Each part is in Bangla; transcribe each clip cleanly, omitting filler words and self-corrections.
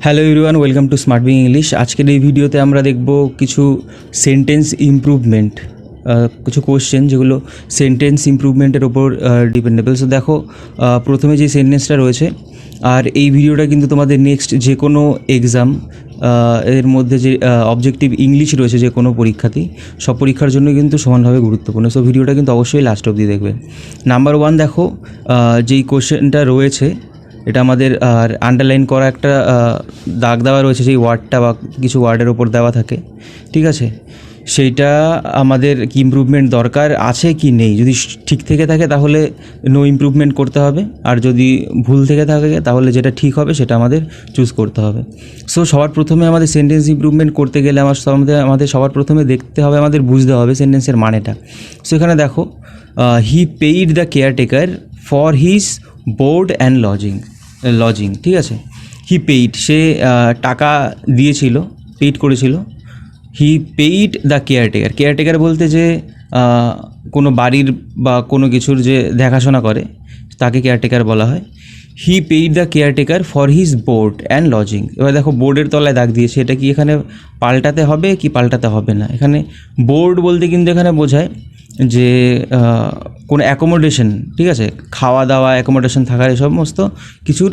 Hello everyone, welcome to smart being English. আজকের এই ভিডিওতে আমরা দেখব কিছু সেন্টেন্স ইমপ্রুভমেন্ট, কিছু কোশ্চেন যেগুলো সেন্টেন্স ইমপ্রুভমেন্টের ওপর ডিপেন্ডেবল। সো দেখো, প্রথমে যে সেন্টেন্সটা রয়েছে, আর এই ভিডিওটা কিন্তু তোমাদের নেক্সট যে কোনো এক্সাম এর মধ্যে যে অবজেক্টিভ ইংলিশ রয়েছে যে কোনো পরীক্ষাতেই, সব পরীক্ষার জন্য কিন্তু সমানভাবে গুরুত্বপূর্ণ। সো ভিডিওটা কিন্তু অবশ্যই লাস্ট অবধি দেখবে। নাম্বার 1 দেখো, যেই কোশ্চেনটা রয়েছে এটা আমাদের আন্ডারলাইন করা একটা দাগ দেওয়া রয়েছে, যেই ওয়ার্ডটা বা কিছু ওয়ার্ডের ওপর দেওয়া থাকে, ঠিক আছে? সেইটা আমাদের কি ইমপ্রুভমেন্ট দরকার আছে কি নেই, যদি ঠিক থেকে থাকে তাহলে নো ইমপ্রুভমেন্ট করতে হবে, আর যদি ভুল থেকে থাকে তাহলে যেটা ঠিক হবে সেটা আমাদের চুজ করতে হবে। সো সবার প্রথমে আমাদের সেন্টেন্স ইমপ্রুভমেন্ট করতে গেলে আমাদের সবার প্রথমে দেখতে হবে, আমাদের বুঝতে হবে সেন্টেন্সের মানেটা। সো এখানে দেখো, হি paid the caretaker for his board and lodging, ঠিক আছে? হি পেইড, সে টাকা দিয়েছিল, পেইড করেছিল। হি পেইড দ্য কেয়ারটেকার বলতে যে কোনো বাড়ির বা কোনো কিছুর যে দেখাশোনা করে তাকে কেয়ারটেকার বলা হয়। হি paid the caretaker for his board and lodging. এবার দেখো, বোর্ডের তলায় দাগ দিয়েছে, এটা কি এখানে পাল্টাতে হবে কি পাল্টাতে হবে না? এখানে বোর্ড বলতে কিন্তু এখানে বোঝায় যে কোনো অ্যাকোমোডেশন, ঠিক আছে? খাওয়া দাওয়া, অ্যাকোমোডেশন, থাকার এই সমস্ত কিছুর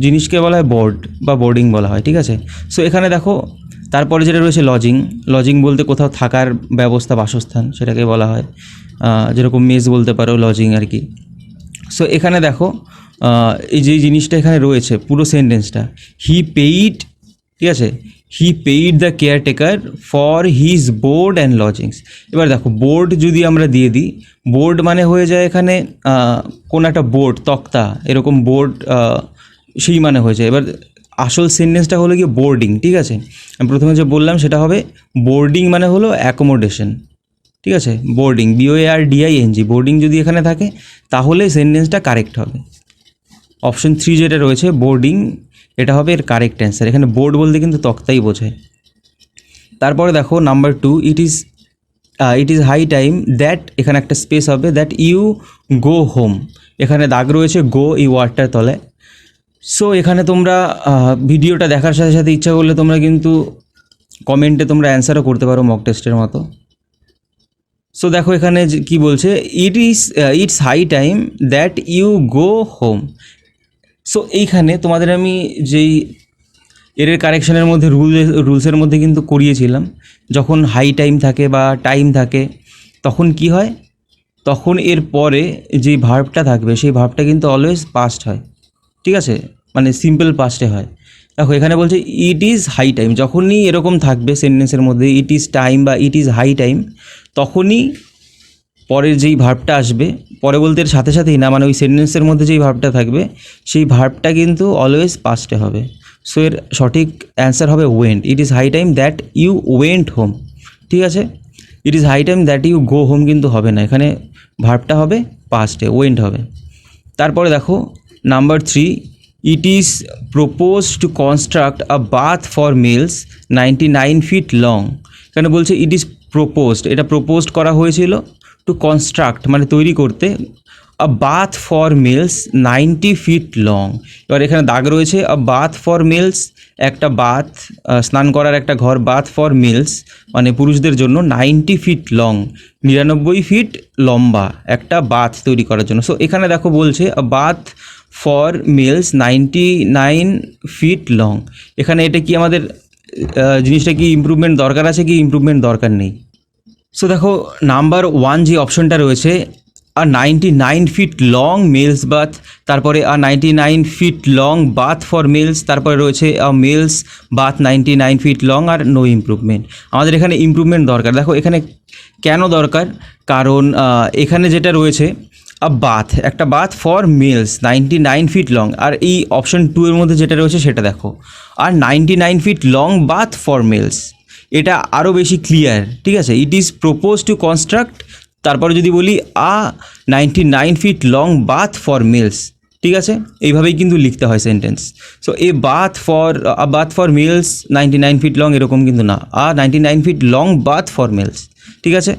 জিনিসকে বলা হয় বোর্ড বা বোর্ডিং বলা হয়, ঠিক আছে? সো এখানে দেখো, তারপরে যেটা রয়েছে লজিং বলতে কোথাও থাকার ব্যবস্থা, বাসস্থান, সেটাকে বলা হয়, যেরকম মেস বলতে পারো, লজিং আর কি। সো এখানে দেখো, এই যে জিনিসটা এখানে রয়েছে পুরো সেন্টেন্সটা, হি পেইড, ঠিক আছে? He paid the caretaker for his board and lodgings. এবার দেখো, বোর্ড যদি আমরা দিয়ে দিই, বোর্ড মানে হয়ে যায় এখানে কোনো একটা বোর্ড, তক্তা, এরকম বোর্ড, সেই মানে হয়ে যায়। এবার আসল সেন্টেন্সটা হলো গিয়ে বোর্ডিং, ঠিক আছে? আমি প্রথমে যে বললাম সেটা হবে বোর্ডিং মানে হলো অ্যাকোমোডেশন, ঠিক আছে? বোর্ডিং, BOARDING, বোর্ডিং যদি এখানে থাকে তাহলে সেন্টেন্সটা কারেক্ট হবে। অপশন 3 যেটা রয়েছে বোর্ডিং, এটা হবে এর কারেক্ট অ্যান্সার। এখানে বোর্ড বলতে কিন্তু তক্তাই বোঝায়। তারপরে দেখো number 2, it is high time that, এখানে একটা স্পেস হবে, দ্যাট ইউ গো হোম। এখানে দাগ রয়েছে গো এই ওয়ার্ডটার তলায়। সো এখানে তোমরা ভিডিওটা দেখার সাথে সাথে ইচ্ছা করলে তোমরা কিন্তু কমেন্টে তোমরা অ্যান্সারও করতে পারো মক টেস্টের মতো। সো দেখো এখানে কি বলছে, it's high time that you go home. So এইখানে তোমাদের আমি যেই এর কারেকশনের মধ্যে রুলসের মধ্যে কিন্তু করিয়েছিলাম, যখন হাই টাইম থাকে বা টাইম থাকে তখন কি হয়, তখন এর পরে যে ভার্বটা থাকবে সেই ভার্বটা কিন্তু অলওয়েজ পাস্ট হয়, ঠিক আছে? মানে সিম্পল পাস্টে হয়। দেখো এখানে বলছে ইট ইজ হাই টাইম, যখনই এরকম থাকবে সেন্টেন্সের মধ্যে ইট ইজ টাইম বা ইট ইজ হাই টাইম, তখনই পরের যেই ভার্বটা আসবে, পরে বলতে এর সাথে সাথেই না, মানে ওই সেন্টেন্সের মধ্যে যেই ভার্বটা থাকবে সেই ভার্বটা কিন্তু অলওয়েজ পাস্টে হবে। সো এর সঠিক অ্যান্সার হবে went. It is high time that you went home, ঠিক আছে? It is high time that you go home কিন্তু হবে না, এখানে ভার্বটা হবে পাস্টে, ওয়েন্ট হবে। তারপরে দেখো number 3, it is propose to construct a bath for males 99 feet long. এখানে বলছে ইট ইজ প্রপোজড, এটা প্রপোজড করা হয়েছিল, টু কনস্ট্রাক্ট মানে তৈরি করতে, a bath for males 90 feet long. এবার এখানে দাগ রয়েছে, আ বাথ ফর মেলস, একটা বাথ, স্নান করার একটা ঘর, বাথ ফর মেলস মানে পুরুষদের জন্য, 90 ফিট লং 99 ফিট লম্বা একটা বাথ তৈরি করার জন্য। সো এখানে দেখো বলছে a bath for males 99 feet long. এখানে এটা কি আমাদের জিনিসটা কি ইমপ্রুভমেন্ট দরকার আছে কি ইমপ্রুভমেন্ট দরকার নেই? সো দেখো নাম্বার 1 যে অপশনটা রয়েছে, আ 99 ফিট লং মেলস বাথ, তারপরে আ 99 ফিট লং বাথ ফর মেলস, তারপরে রয়েছে আ মেলস বাথ 99 ফিট লং, আর নো ইমপ্রুভমেন্ট। আমাদের এখানে ইমপ্রুভমেন্ট দরকার। দেখো এখানে কেন দরকার, কারণ এখানে যেটা রয়েছে আ বাথ, একটা bath for males 99 feet long, আর এই অপশন 2 এর মধ্যে যেটা রয়েছে সেটা দেখো, আর 99 feet long bath for males, এটা আরও বেশি ক্লিয়ার, ঠিক আছে? It is propose to construct, তারপরে যদি বলি a 99 feet long bath for males, ঠিক আছে? এইভাবেই কিন্তু লিখতে হয় sentence. So a bath for males 99 feet long এরকম কিন্তু না, আ 99 feet long bath for males, ঠিক আছে?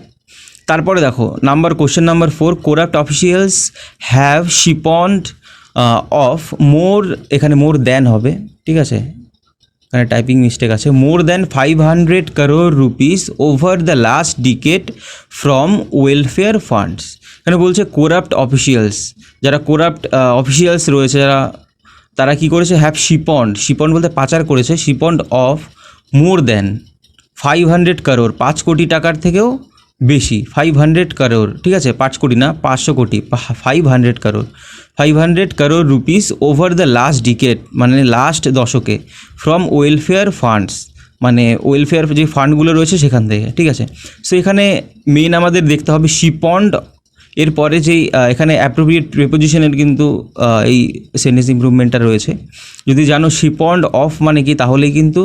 তারপরে দেখো question number 4, corrupt officials have siphoned off more, এখানে মোর দ্যান হবে, ঠিক আছে? এখানে টাইপিং মিস্টেক আছে, মোর than 500 crore rupees over the last decade from welfare funds. এখানে বলছে করাপ্ট অফিসিয়ালস, যারা করাপ্ট অফিসিয়ালস রয়েছে যারা, তারা কী করেছে, হ্যাভ শিপন্ড বলতে পাচার করেছে, শিপন্ড অফ মোর দ্যান 500 crore, 5 কোটি টাকার থেকেও বেশি, 500 crore, ঠিক আছে, 5 কোটি না, 500 কোটি, 500 crore rupees over the last decade, মানে লাস্ট দশকে, ফ্রম ওয়েলফেয়ার ফান্ডস, মানে ওয়েলফেয়ার যে ফান্ডগুলো রয়েছে সেখান থেকে, ঠিক আছে। সো এখানে মেন আমাদের দেখতে হবে শিপন্ড, এরপরে যেই এখানে অ্যাপ্রোপ্রিয়েট প্রিপোজিশনের কিন্তু এই সেন্টেন্স ইমপ্রুভমেন্টটা রয়েছে। যদি জানো শিপন্ড অফ মানে কি, তাহলেই কিন্তু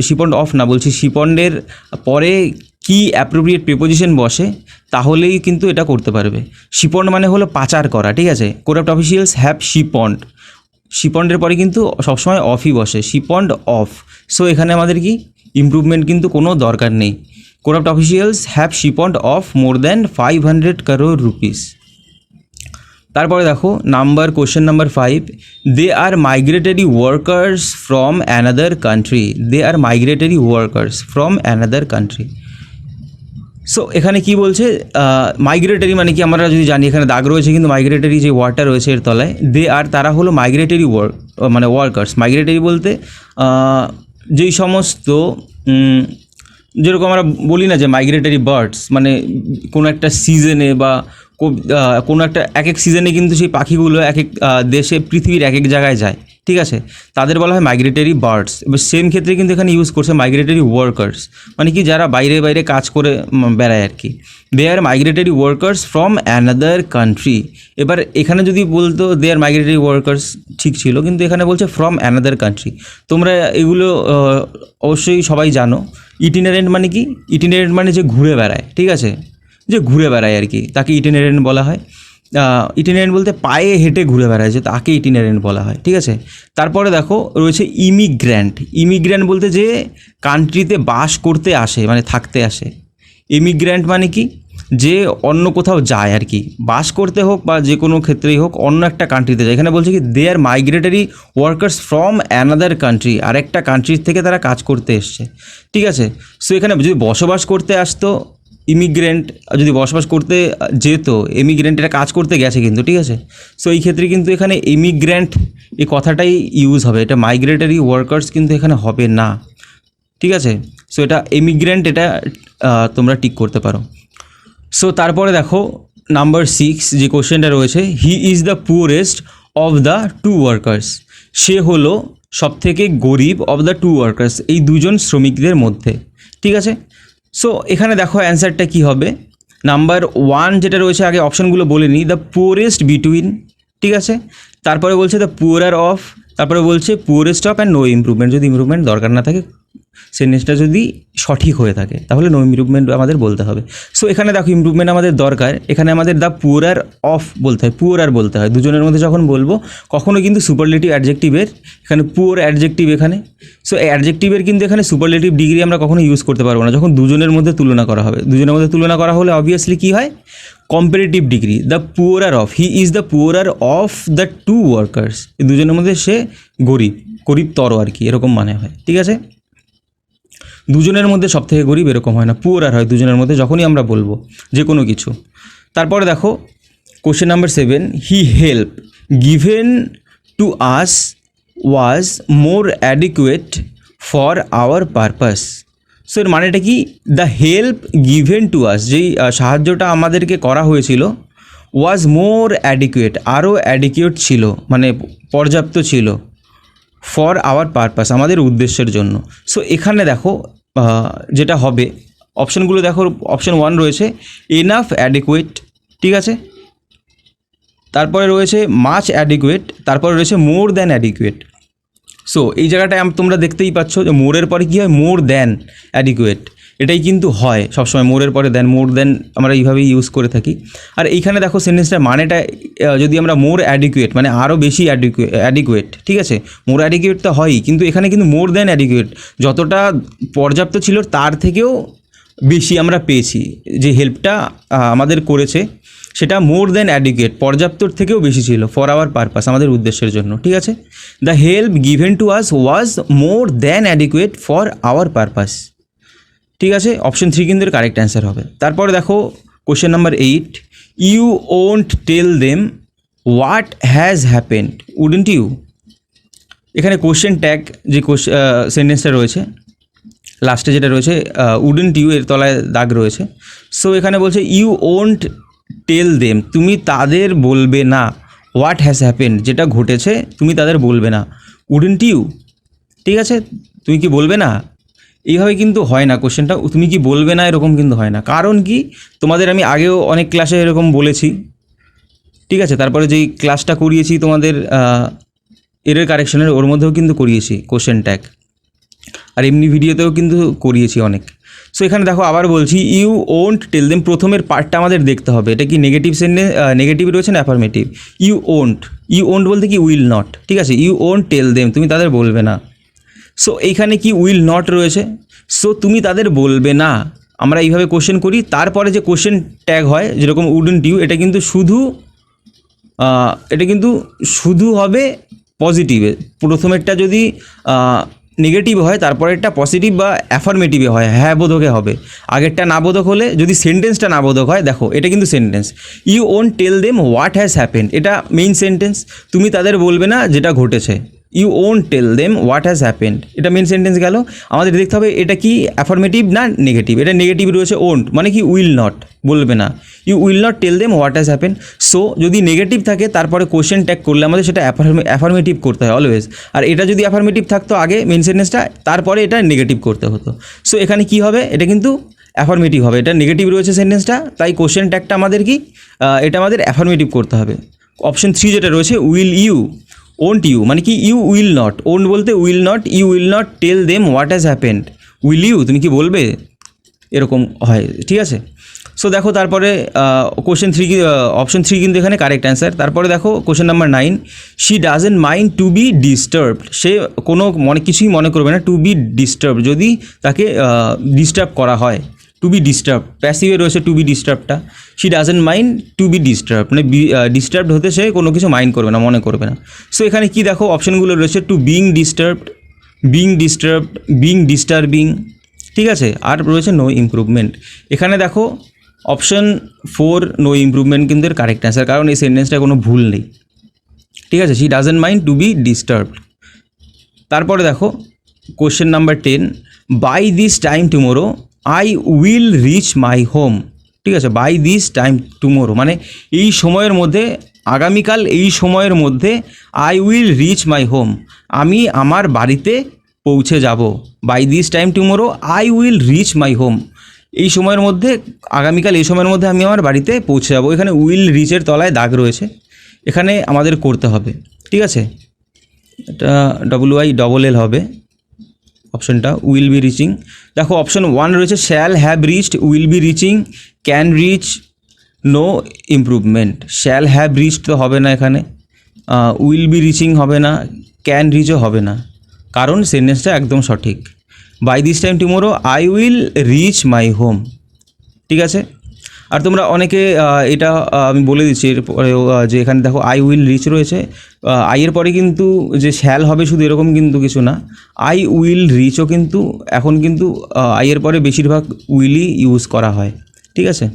শিপন্ড অফ না, বলছি শিপন্ডের পরে কি অ্যাপ্রোপ্রিয়েট প্রিপোজিশন বসে তাহলেই কিন্তু এটা করতে পারবে। শিপন্ড মানে হলো পাচার করা, ঠিক আছে। করাপ্ট অফিসিয়ালস হ্যাভ শিপন্ডের পরে কিন্তু সবসময় অফই বসে, শিপন্ড অফ। সো এখানে আমাদের কি ইমপ্রুভমেন্ট কিন্তু কোনো দরকার নেই। Corrupt officials have siphoned off more than 500 crore rupees. তারপরে দেখো question number 5, they are migratory workers from another country, they are migratory workers from another country. So এখানে কি বলছে, মাইগ্রেটরি মানে কি আমরা যদি জানি, এখানে দাগ রয়েছে কিন্তু মাইগ্রেটরি যে ওয়ার্ডটা রয়েছে এর তলায়, দে আর তারা হলো মাইগ্রেটরি মানে ওয়ার্কার্স। মাইগ্রেটরি বলতে যেই সমস্ত যেরকম আমরা বলি না যে মাইগ্রেটরি বার্ডস, মানে কোনো একটা সিজনে বা কোনো একটা এক এক সিজনে কিন্তু সেই পাখিগুলো এক এক দেশে পৃথিবীর এক এক জায়গায় যায়, ঠিক আছে, তাদের বলা হয় মাইগ্রেটরি বার্ডস। এবার সেম ক্ষেত্রে কিন্তু এখানে ইউজ করছে মাইগ্রেটরি ওয়ার্কার্স, মানে কি যারা বাইরে বাইরে কাজ করে বেড়ায় আর কি। They are migratory workers from another country. এবার এখানে যদি বলতো দে আর মাইগ্রেটরি ওয়ার্কার্স ঠিক ছিল, কিন্তু এখানে বলছে ফ্রম অ্যানাদার কান্ট্রি। তোমরা এগুলো অবশ্যই সবাই জানো। ইটিনারেন্ট মানে কি, ইটিনারেন্ট মানে যে ঘুরে বেড়ায়, ঠিক আছে, যে ঘুরে বেড়ায় আর কি, তাকে ইটিনারেন্ট বলা হয়। ইটিনারেন্ট বলতে পায়ে হেঁটে ঘুরে বেড়ায়, যে তাকে ইটিনারেন্ট বলা হয়, ঠিক আছে। তারপরে দেখো রয়েছে ইমিগ্র্যান্ট বলতে যে কান্ট্রিতে বাস করতে আসে, মানে থাকতে আসে। ইমিগ্র্যান্ট মানে কি, যে অন্য কোথাও যায় আর কি, বাস করতে হোক বা যে কোনো ক্ষেত্রেই হোক, অন্য একটা কান্ট্রিতে যায়। এখানে বলছে কি they are migratory workers from another country, আরেকটা কান্ট্রির থেকে তারা কাজ করতে এসছে, ঠিক আছে। সো এখানে যদি বসবাস করতে আসতো ইমিগ্রেন্ট, যদি বসবাস করতে যেত এমিগ্রেন্ট, এটা কাজ করতে গেছে কিন্তু, ঠিক আছে। সো এই ক্ষেত্রে কিন্তু এখানে ইমিগ্রেন্ট এই কথাটাই ইউজ হবে, এটা মাইগ্রেটরি ওয়ার্কার্স কিন্তু এখানে হবে না, ঠিক আছে। সো এটা ইমিগ্রেন্ট, এটা তোমরা টিক করতে পারো। সো তারপরে দেখো নাম্বার 6 যে কোশ্চেনটা রয়েছে, he is the poorest of the two workers, সে হলো সবথেকে গরিব অফ দ্য টু ওয়ার্কার্স, এই দুজন শ্রমিকদের মধ্যে, ঠিক আছে। সো এখানে দেখো অ্যান্সারটা কী হবে। নাম্বার 1 যেটা রয়েছে, আগে অপশানগুলো বলে নিই, দ্য পুয়ারেস্ট বিটুইন, ঠিক আছে। তারপরে বলছে দ্য পুয়ারার অফ, তারপরে বলছে poorest of and no improvement. যদি ইমপ্রুভমেন্ট দরকার না থাকে, সেন্টেন্সটা যদি সঠিক হয়ে থাকে, তাহলে নো ইমপ্রুভমেন্ট আমাদের বলতে হবে। সো এখানে দেখো ইমপ্রুভমেন্ট আমাদের দরকার, এখানে আমাদের দ্য পুয়ারার অফ বলতে হয়, পুয়ারার বলতে হয়। দুজনের মধ্যে যখন বলবো কখনো কিন্তু সুপারলেটিভ অ্যাডজেক্টিভের, এখানে পুয়ার অ্যাডজেক্টিভ এখানে। সো অ্যাডজেক্টিভের কিন্তু এখানে সুপারলেটিভ ডিগ্রি আমরা কখনো ইউজ করতে পারবো না যখন দুজনের মধ্যে তুলনা করা হবে। দুজনের মধ্যে তুলনা করা হলে অবভিয়াসলি কী হয়, comparative degree. The poorer of, he is the poorer of the two workers, এই দুজনের মধ্যে সে গরিবতর আর কি, এরকম মানে হয়, ঠিক আছে। দুজনের মধ্যে সব থেকে গরিব এরকম হয় না, পুয়ার হয় দুজনের মধ্যে যখনই আমরা বলবো যে কোনো কিছু। তারপরে দেখো question number 7, he help given to us was more adequate for our purpose. So এর মানেটা কি, the help given to us, যেই সাহায্যটা আমাদেরকে করা হয়েছিল, ওয়াজ মোর অ্যাডিকুয়েট, আরও অ্যাডিকুয়েট ছিল, মানে পর্যাপ্ত ছিল, ফর আওয়ার পারপাস, আমাদের উদ্দেশ্যের জন্য। সো এখানে দেখো যেটা হবে, অপশানগুলো দেখো, অপশান 1 রয়েছে এনাফ অ্যাডিকুয়েট, ঠিক আছে। তারপরে রয়েছে মাচ অ্যাডিকুয়েট, তারপরে রয়েছে মোর দ্যান অ্যাডিকুয়েট। সো এই জায়গাটায় তোমরা দেখতেই পাচ্ছ যে মোরের পরে কী হয়, মোর দ্যান অ্যাডিকুয়েট, এটাই কিন্তু হয় সবসময়, মোরের পরে দেন, মোর দেন আমরা এইভাবেই ইউজ করে থাকি। আর এইখানে দেখো সেন্টেন্সটার মানেটা, যদি আমরা মোর অ্যাডিকুয়েট মানে আরও বেশি অ্যাডিকুয়েট, ঠিক আছে, মোর অ্যাডিকুয়েট তো হয়ই, কিন্তু এখানে কিন্তু মোর দ্যান অ্যাডিকুয়েট, যতটা পর্যাপ্ত ছিল তার থেকেও বেশি আমরা পেয়েছি, যে হেল্পটা আমাদের করেছে সেটা মোর দ্যান অ্যাডিকুয়েট, পর্যাপ্তর থেকেও বেশি ছিল, ফর আওয়ার পারপাস, আমাদের উদ্দেশ্যের জন্য, ঠিক আছে। The help given to us was more than adequate for our purpose, ঠিক আছে। অপশন 3 কিন্তু এর কারেক্ট অ্যান্সার হবে। তারপরে দেখো question number 8, you won't tell them what has happened wouldn't you. এখানে কোশ্চেন ট্যাগ যে সেন্টেন্সটা রয়েছে লাস্টে যেটা রয়েছে উডেন্ট ইউ এর তলায় দাগ রয়েছে। সো এখানে বলছে ইউ ওন্ট টেল দেম, তুমি তাদের বলবে না, হোয়াট হ্যাজ হ্যাপেন্ড, যেটা ঘটেছে তুমি তাদের বলবে না, উডেন্ট ইউ, ঠিক আছে। তুমি কি বলবে না, এইভাবে কিন্তু হয় না কোশ্চেনটা, তুমি কি বলবে না এরকম কিন্তু হয় না। কারণ কি, তোমাদের আমি আগেও অনেক ক্লাসে এরকম বলেছি, ঠিক আছে। তারপরে যেই ক্লাসটা করিয়েছি তোমাদের এরর কারেকশনের, ওর মধ্যেও কিন্তু করিয়েছি কোশ্চেন ট্যাগ, আর এমনি ভিডিওতেও কিন্তু করিয়েছি অনেক। সো এখানে দেখো আবার বলছি, ইউ ওন্ট টেল দেম, প্রথমের পার্টটা আমাদের দেখতে হবে, এটা কি নেগেটিভ সেন্টেন্স, নেগেটিভ রয়েছে না অ্যাফার্মেটিভ। ইউ ওন্ট বলতে কি উইল নট, ঠিক আছে। ইউ ওন্ট টেল দেম, তুমি তাদের বলবে না। সো এইখানে কি উইল নট রয়েছে, সো তুমি তাদের বলবে না, আমরা এইভাবে কোশ্চেন করি। তারপরে যে কোশ্চেন ট্যাগ হয় যেরকম উডেন্ট ইউ, এটা কিন্তু শুধু হবে পজিটিভে, প্রথমেরটা যদি নেগেটিভ হয় তারপরেরটা পজিটিভ বা অ্যাফার্মেটিভে হয়, হ্যাঁ বোধকে হবে। আগেরটা না বোধক হলে, যদি সেন্টেন্সটা না বোধক হয়, দেখো এটা কিন্তু sentence, you won't tell them what has happened, এটা মেইন সেন্টেন্স, তুমি তাদের বলবে না যেটা ঘটেছে। You won't tell them what has happened, এটা মেইন সেন্টেন্স গেল। আমাদের দেখতে হবে এটা কি অ্যাফার্মেটিভ না নেগেটিভ, এটা নেগেটিভ রয়েছে, ওন্ট মানে কি উইল নট, বলবে না, you will not tell them what has happened. So যদি নেগেটিভ থাকে তারপরে কোশ্চেন ট্যাগ করলে আমাদের সেটা অ্যাফার্মেটিভ করতে হয় অলওয়েজ, আর এটা যদি অ্যাফার্মেটিভ থাকতো আগে মেইন সেন্টেন্সটা, তারপরে এটা নেগেটিভ করতে হতো। সো এখানে কি হবে, এটা কিন্তু অ্যাফার্মেটিভ হবে, এটা নেগেটিভ রয়েছে সেন্টেন্সটা, তাই কোশ্চেন ট্যাগটা আমাদের কি, এটা আমাদের অ্যাফার্মেটিভ করতে হবে। অপশন 3 যেটা রয়েছে, উইল ইউ ওন্ট ইউ মানে কি ইউ উইল নট, ওন্ট বলতে will not, you will not tell them what has happened, will you, তুমি কি বলবে, এরকম হয়, ঠিক আছে। সো দেখো তারপরে কোশ্চেন 3, অপশন 3 কিন্তু এখানে কারেক্ট অ্যান্সার। তারপরে দেখো question number 9, she doesn't mind to be disturbed, সে কোনো কিছুই মনে করবে না, টু বি ডিস্টার্ব, যদি তাকে ডিস্টার্ব করা হয়, টু বি ডিস্টার্ব, প্যাসিভে রয়েছে টু বি ডিস্টার্বটা, she doesn't mind to be disturb, মানে ডিস্টার্বড হতে সে কোনো কিছু মাইন্ড করবে না, মনে করবে না। সো এখানে কি দেখো অপশনগুলো রয়েছে, to being disturbed, being disturbing, ঠিক আছে, আর রয়েছে নো ইমপ্রুভমেন্ট। এখানে দেখো অপশন 4 নো ইমপ্রুভমেন্ট কিন্তু এর কারেক্ট অ্যান্সার, কারণ এই সেন্টেন্সটা কোনো ভুল নেই, ঠিক আছে। She doesn't mind to be disturbed. তারপরে দেখো question number 10, by this time tomorrow I will reach my home, ঠিক আছে। বাই দিস টাইম টুমোরো মানে এই সময়ের মধ্যে, আগামীকাল এই সময়ের মধ্যে, I will reach my home, আমি আমার বাড়িতে পৌঁছে যাব। By this time tomorrow I will reach my home, এই সময়ের মধ্যে, আগামীকাল এই সময়ের মধ্যে আমি আমার বাড়িতে পৌঁছে যাব। এখানে উইল রিচের তলায় দাগ রয়েছে, এখানে আমাদের করতে হবে, ঠিক আছে। এটা WILL হবে অপশনটা, উইল বি রিচিং। দেখো অপশন 1 রয়েছে, shall have reached, will be reaching, can reach, no improvement. Shall have reached তো হবে না এখানে, উইল বি রিচিং হবে না, ক্যান রিচও হবে না, কারণ সেন্টেন্সটা একদম সঠিক। By this time tomorrow I will reach my home, ঠিক আছে। আর তোমরা অনেকে এটা আমি বলে দিচ্ছি এরপরেও, যে এখানে দেখো আই উইল রিচ রয়েছে, আইয়ের পরে কিন্তু যে শ্যাল হবে শুধু এরকম কিন্তু কিছু না, আই উইল রিচও কিন্তু এখন কিন্তু আইয়ের পরে বেশিরভাগ উইলই ইউজ করা হয়, ঠিক আছে।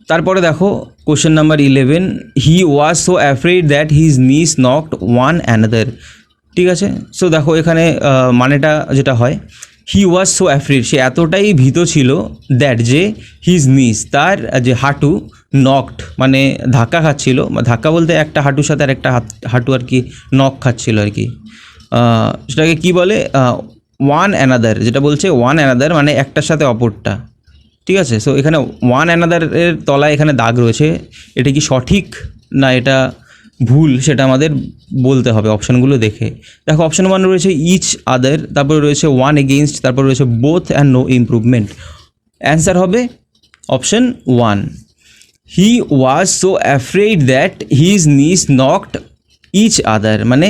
তারপরে দেখো question number 11, he was so afraid that his knees knocked one another, ঠিক আছে। সো দেখো এখানে মানেটা যেটা হয়, হি ওয়াজ সো অ্যাফ্রেড, সে এতটাই ভীত ছিল, দ্যাট যে হিজ নিস, তার যে হাঁটু, নকড মানে ধাক্কা খাচ্ছিল, ধাক্কা বলতে একটা হাঁটুর সাথে আর একটা হাঁটু আর কি নক খাচ্ছিল আর কি, সেটাকে কি বলে, ওয়ান অ্যানাদার, যেটা বলছে ওয়ান অ্যানাদার মানে একটার সাথে অপরটা, ঠিক আছে। সো এখানে ওয়ান অ্যানাদারের তলায় এখানে দাগ রয়েছে, এটা কি সঠিক না এটা ভুল সেটা আমাদের বলতে হবে অপশানগুলো দেখে। দেখো অপশান 1 রয়েছে ইচ আদার, তারপরে রয়েছে ওয়ান এগেইনস্ট, তারপরে রয়েছে both and no improvement. Answer হবে option 1, he was so afraid that his knees knocked each other, মানে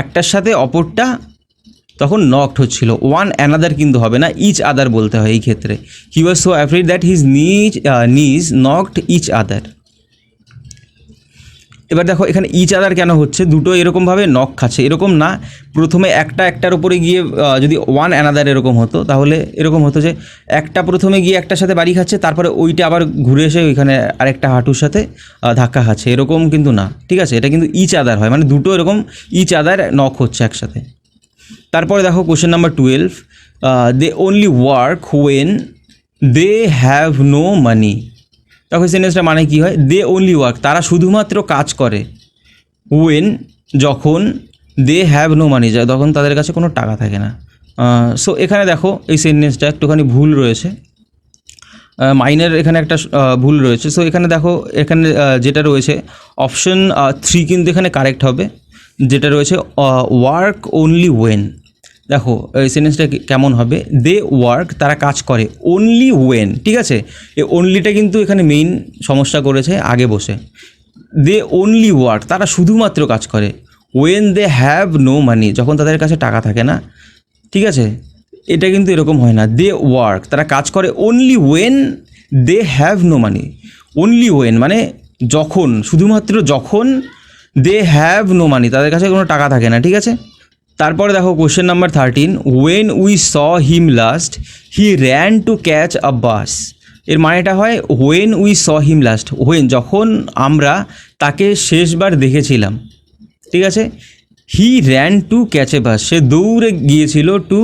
একটার সাথে অপরটা তখন নকড হচ্ছিল, ওয়ান অ্যানাদার কিন্তু হবে না, ইচ আদার বলতে হয় এই ক্ষেত্রে। He was so afraid that his knees knocked each other. এবার দেখো এখানে ইচ আদার কেন হচ্ছে, দুটো এরকমভাবে নক খাচ্ছে, এরকম না প্রথমে একটার উপরে গিয়ে যদি ওয়ান অ্যানাদার এরকম হতো তাহলে এরকম হতো যে একটা প্রথমে গিয়ে একটার সাথে বাড়ি খাচ্ছে, তারপরে ওইটা আবার ঘুরে এসে ওইখানে আরেকটা হাঁটুর সাথে ধাক্কা খাচ্ছে, এরকম কিন্তু না, ঠিক আছে। এটা কিন্তু ইচ আদার হয়, মানে দুটো এরকম ইচ আদার নক হচ্ছে একসাথে। তারপরে দেখো question number 12, they only work when they have no money. দেখো সেন্টেন্সটা মানে কী হয়, দে অনলি ওয়ার্ক তারা শুধুমাত্র কাজ করে, ওয়েন যখন, দে হ্যাভ নো মানি তখন তাদের কাছে কোনো টাকা থাকে না। সো এখানে দেখো এই সেন্টেন্সটা একটুখানি ভুল রয়েছে, মাইনের এখানে একটা ভুল রয়েছে। সো এখানে দেখো এখানে যেটা রয়েছে অপশন 3 কিন্তু এখানে কারেক্ট হবে, যেটা রয়েছে ওয়ার্ক অনলি ওয়েন। দেখো এই সেন্টেন্সটা কেমন হবে, দে ওয়ার্ক তারা কাজ করে, অনলি ওয়েন, ঠিক আছে। এই অনলিটা কিন্তু এখানে মেইন সমস্যা করেছে আগে বসে। দে অনলি ওয়ার্ক তারা শুধুমাত্র কাজ করে, when they have no money যখন তাদের কাছে টাকা থাকে না, ঠিক আছে। এটা কিন্তু এরকম হয় না, দে ওয়ার্ক তারা কাজ করে, only when they have no money. Only when মানে যখন, শুধুমাত্র যখন, দে হ্যাভ নো মানি তাদের কাছে কোনো টাকা থাকে না, ঠিক আছে। তারপরে দেখো question number 13, when we saw him last he ran to catch a bus. এর মানেটা হয় when we saw him last, when যখন আমরা তাকে শেষবার দেখেছিলাম, ঠিক আছে। He ran to catch a bus সে গিয়েছিল টু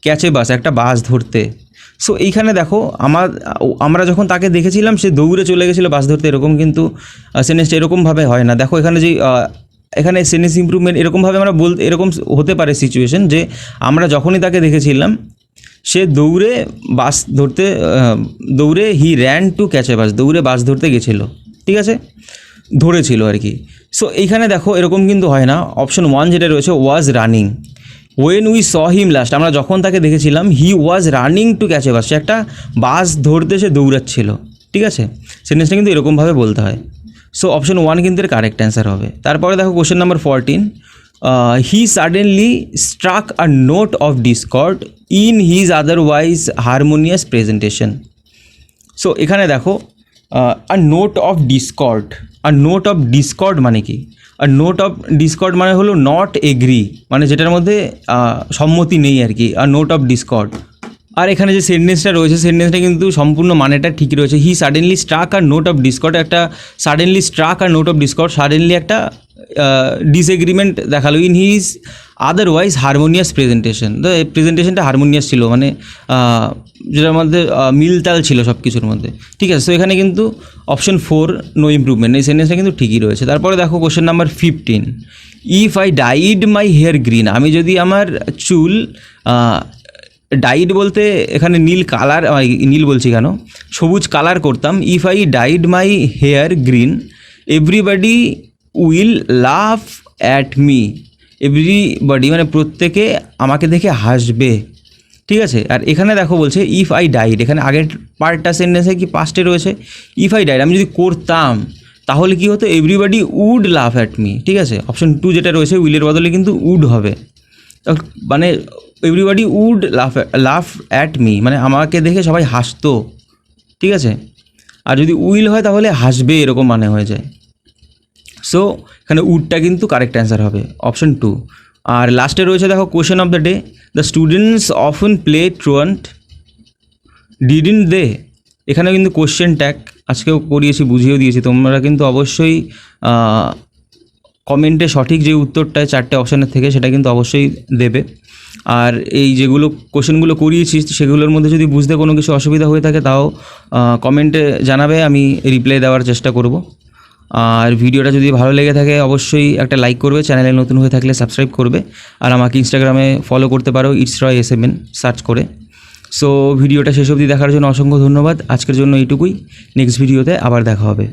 ক্যাচ এ বাস একটা বাস ধরতে। সো এইখানে দেখো আমরা যখন তাকে দেখেছিলাম সে দৌড়ে চলে গেছিলো বাস ধরতে, এরকম কিন্তু সেন্টেন্সটা এরকমভাবে হয় না। দেখো এখানে যে এখানে সেন্টেন্স ইমপ্রুভমেন্ট এরকমভাবে আমরা এরকম হতে পারে সিচুয়েশন যে আমরা যখনই তাকে দেখেছিলাম সে দৌড়ে he ran to catch a bus দৌড়ে বাস ধরতে গেছিলো, ঠিক আছে, ধরেছিল আর কি। সো এইখানে দেখো এরকম কিন্তু হয় না, অপশন 1 যেটা রয়েছে was running, when we saw him last আমরা যখন তাকে দেখেছিলাম he was running to catch a bus সে একটা বাস ধরতে সে দৌড়াচ্ছিল, ঠিক আছে। সেন্টেন্সটা কিন্তু এরকমভাবে বলতে হয়। সো অপশন 1 কিন্তু এর কারেক্ট অ্যান্সার হবে। তারপরে দেখো question number 14, he suddenly struck a note of discord in his otherwise harmonious presentation. So এখানে দেখো আ নোট অফ ডিসকর্ড, আর নোট অফ ডিসকর্ড মানে কি, আর নোট অফ ডিসকর্ড মানে হলো নট এগ্রি, মানে যেটার মধ্যে সম্মতি নেই আর কি, আর নোট অফ ডিসকর্ড। আর এখানে যে সেন্টেন্সটা রয়েছে সেন্টেন্সটা কিন্তু সম্পূর্ণ মানেটা ঠিকই রয়েছে, he suddenly struck a note of discord, একটা suddenly struck a note of discord, suddenly একটা ডিসএগ্রিমেন্ট দেখালো in his otherwise harmonious presentation. তো এই প্রেজেন্টেশনটা হারমোনিয়াস ছিল, মানে যেটার মধ্যে মিলতাল ছিল সব কিছুর মধ্যে, ঠিক আছে। তো এখানে কিন্তু অপশন 4 নো ইমপ্রুভমেন্ট, এই সেন্টেন্সটা কিন্তু ঠিকই রয়েছে। তারপরে দেখো question number 15, if I dyed my hair green, আমি যদি আমার চুল ডাইড বলতে এখানে নীল কালার, নীল বলছি কেন, সবুজ কালার করতাম, if I dyed my hair green everybody will laugh at me, everybody মানে প্রত্যেকে আমাকে দেখে হাসবে, ঠিক আছে। আর এখানে দেখো বলছে ইফ আই ডাইড, এখানে আগের পার্টটা সেন্টেন্সে কি পাস্টে রয়েছে, ইফ আই ডাইড আমি যদি করতাম তাহলে কি হতো, everybody would laugh at me, ঠিক আছে। অপশন 2 যেটা রয়েছে উইলের বদলে কিন্তু উড হবে, মানে everybody would laugh at me মানে আমাকে দেখে সবাই হাসতো, ঠিক আছে। আর যদি উইল হয় তাহলে হাসবে এরকম মানে হয়ে যায়। সো এখানে উডটা কিন্তু কারেক্ট অ্যান্সার হবে অপশন 2। আর লাস্টে রয়েছে দেখো question of the day, the students often play truant didn't they. এখানে কিন্তু কোশ্চেন ট্যাগ আজকেও করিয়েছি, বুঝিয়েও দিয়েছি, তোমরা কিন্তু অবশ্যই কমেন্টে সঠিক যে উত্তরটা 4টে অপশানের থেকে সেটা কিন্তু অবশ্যই দেবে। আর এই যেগুলো কোশ্চেনগুলো করিয়েছি সেগুলোর মধ্যে যদি বুঝতে কোনো কিছু অসুবিধা হয়ে থাকে তাও কমেন্টে জানাবে, আমি রিপ্লাই দেওয়ার চেষ্টা করব। আর ভিডিওটা যদি ভালো লেগে থাকে অবশ্যই একটা লাইক করবে, চ্যানেলে নতুন হয়ে থাকলে সাবস্ক্রাইব করবে, আর আমাকে ইনস্টাগ্রামে ফলো করতে পারো itsroy7 সার্চ করে। সো ভিডিওটা শেষ অবধি দেখার জন্য অসংখ্য ধন্যবাদ। আজকের জন্য এইটুকুই, নেক্সট ভিডিওতে আবার দেখা হবে।